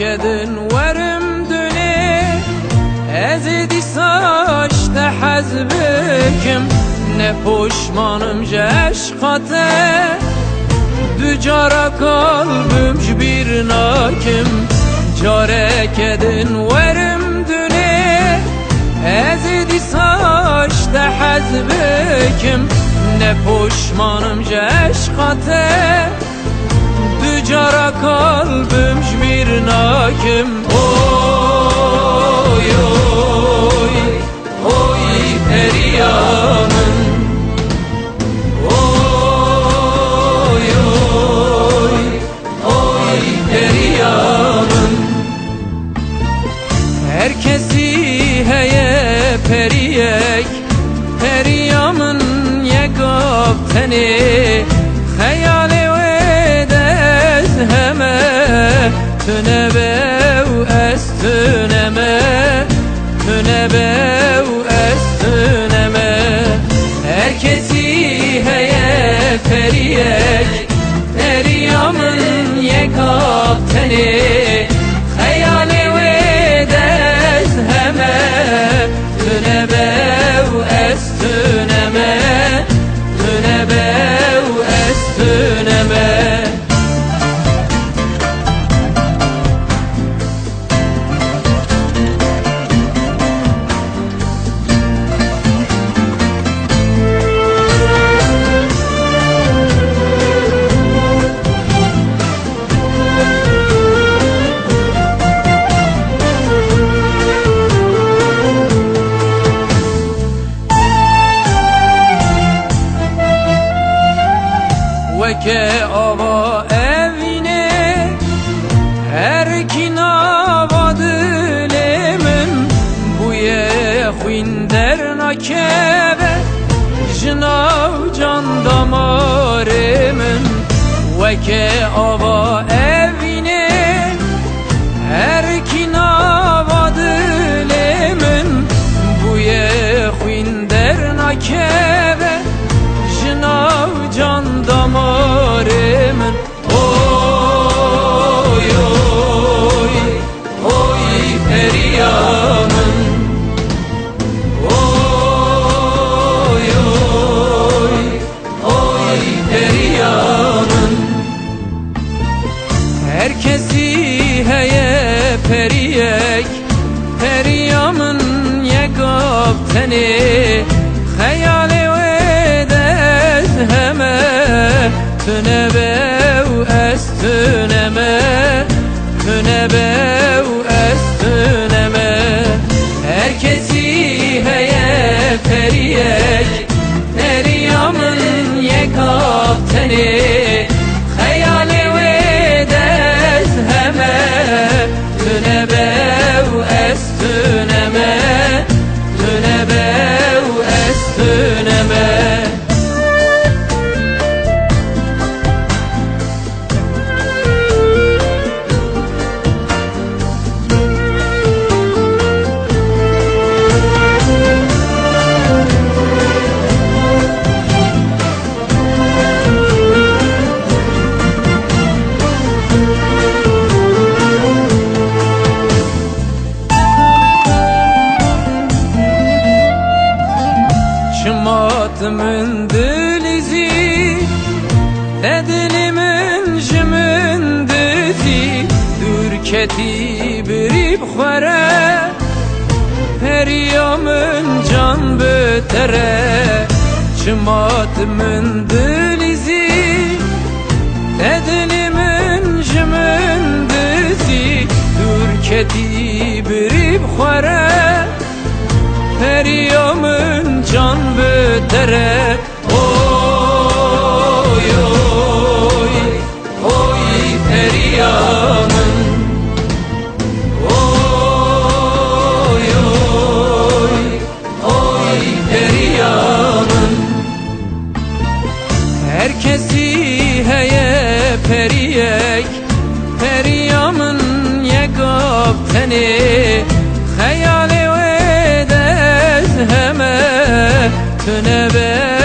kedin verim döne ezidi saçta hazbekim ne poşmanım ceşkate dücara kalbim bir nakim care kedin verim döne ezidi saçta hazbekim ne poşmanım ceşkate dücara kalbim bir nakim. Oy oy oy periyanım, oy oy oy periyanım. Herkesi heye periyek periyamın yegab teni hayali tünebev estüneme, tünebev estüneme. Herkesi heye feriyek periyamın yekab teni hayali ve dezheme tünebev estüneme, tünebev estüneme. Ke ava evine erkin ava dilemin bu ye xwinder nakebe jinav can damaremin ve ke ava evine erkin ava dilemin bu ye xwinder nakebe jinav can damaremin. Oy oy oy periyanım, oy oy oy periyanım. Herkesi heye periyek periyamın yegab teni hayali ve dezheme tünebev estüneme, tünebev estüneme. Herkesi heye periyek periyamın yekab teni hayali ve dezheme tünebev estüneme, tünebev estüneme. Çımatımın dilizi edilimin jimin dizi dürketi birib xwere periyamın can betere. Çımatımın dilizi edilimin jimin dizi dürketi birib xwere periyamın can betere. Oy oy oy periyanım, oy oy oy periyanım. Herkesi heye periyek periyamın yegab teni hayali ve dezheme tünebev